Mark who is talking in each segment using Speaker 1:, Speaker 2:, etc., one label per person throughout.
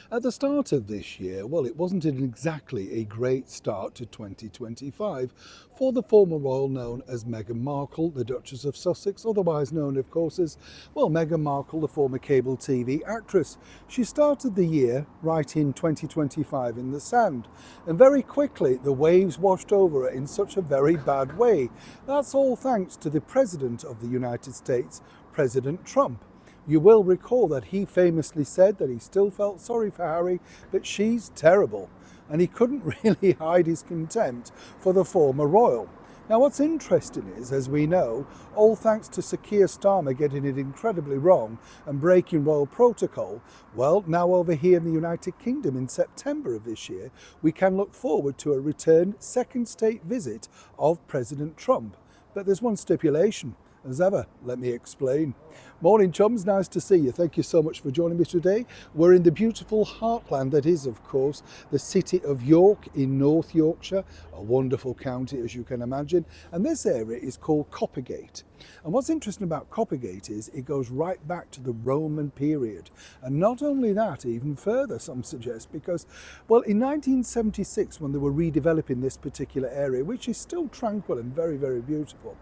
Speaker 1: At the start of this year, well, it wasn't exactly a great start to 2025 for the former royal known as Meghan Markle, the Duchess of Sussex, otherwise known, of course, as, well, Meghan Markle, the former cable TV actress. She started the year right in 2025 in the sand, and very quickly the waves washed over her in such a very bad way. That's all thanks to the President of the United States, President Trump. You will recall that he famously said that he still felt sorry for Harry, but she's terrible. And he couldn't really hide his contempt for the former royal. Now what's interesting is, as we know, all thanks to Sir Keir Starmer getting it incredibly wrong and breaking royal protocol, well, now over here in the United Kingdom in September of this year, we can look forward to a return second state visit of President Trump. But there's one stipulation. As ever, let me explain. Morning chums, nice to see you. Thank you so much for joining me today. We're in the beautiful heartland that is, of course, the city of York in North Yorkshire, a wonderful county as you can imagine, and this area is called Coppergate. And what's interesting about Coppergate is it goes right back to the Roman period, and not only that, even further some suggest, because, well, in 1976 when they were redeveloping this particular area, which is still tranquil and very, very beautiful,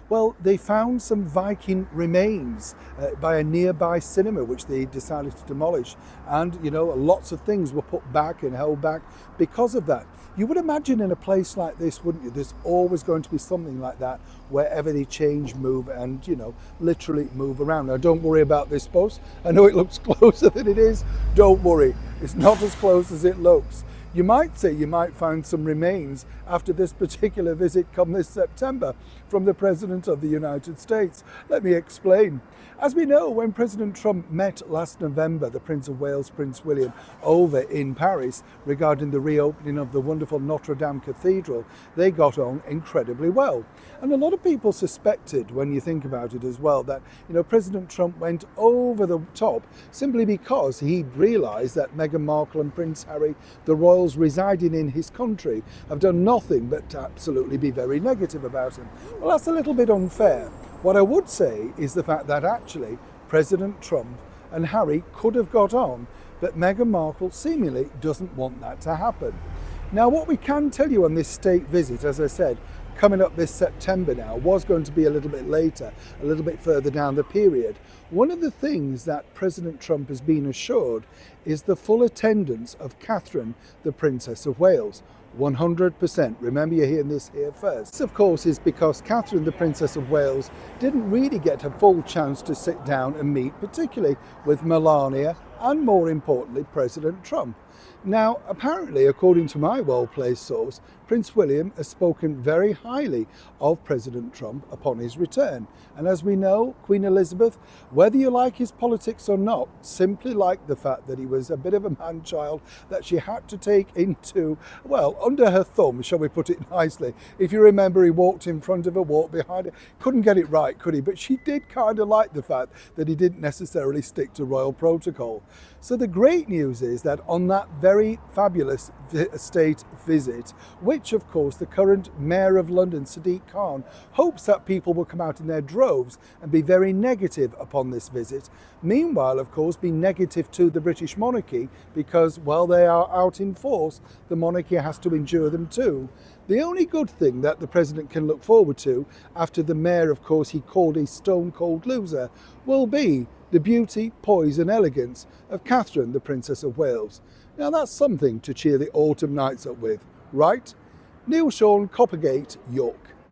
Speaker 1: well, they found some Viking remains by a nearby cinema, which they decided to demolish. And, you know, lots of things were put back and held back because of that. You would imagine in a place like this, wouldn't you? There's always going to be something like that wherever they change, move, and, you know, literally move around. Now, don't worry about this post. I know it looks closer than it is. Don't worry. It's not as close as it looks. You might say you might find some remains after this particular visit come this September from the President of the United States. Let me explain. As we know, when President Trump met last November the Prince of Wales, Prince William, over in Paris regarding the reopening of the wonderful Notre Dame Cathedral, they got on incredibly well. And a lot of people suspected, when you think about it as well, that, you know, President Trump went over the top simply because he realised that Meghan Markle and Prince Harry, the royals residing in his country, have done nothing but to absolutely be very negative about him. Well, that's a little bit unfair. What I would say is the fact that actually President Trump and Harry could have got on, but Meghan Markle seemingly doesn't want that to happen. Now, what we can tell you on this state visit, as I said, coming up this September now, was going to be a little bit later, a little bit further down the period. One of the things that President Trump has been assured is the full attendance of Catherine, the Princess of Wales. 100%. Remember, you're hearing this here first. This, of course, is because Catherine, the Princess of Wales, didn't really get a full chance to sit down and meet, particularly with Melania and, more importantly, President Trump. Now, apparently, according to my well-placed source, Prince William has spoken very highly of President Trump upon his return. And as we know, Queen Elizabeth, whether you like his politics or not, simply liked the fact that he was a bit of a man-child that she had to take into, well, under her thumb, shall we put it nicely. If you remember, he walked in front of her, walked behind her. Couldn't get it right, could he? But she did kind of like the fact that he didn't necessarily stick to royal protocol. So the great news is that on that very fabulous state visit, which of course the current Mayor of London, Sadiq Khan, hopes that people will come out in their droves and be very negative upon this visit. Meanwhile, of course, be negative to the British monarchy because, well, they are out in force. The monarchy has to endure them too. The only good thing that the president can look forward to after the mayor, of course, he called a stone-cold loser, will be the beauty, poise and elegance of Catherine, the Princess of Wales. Now that's something to cheer the autumn nights up with, right? Neil Sean, Coppergate, York.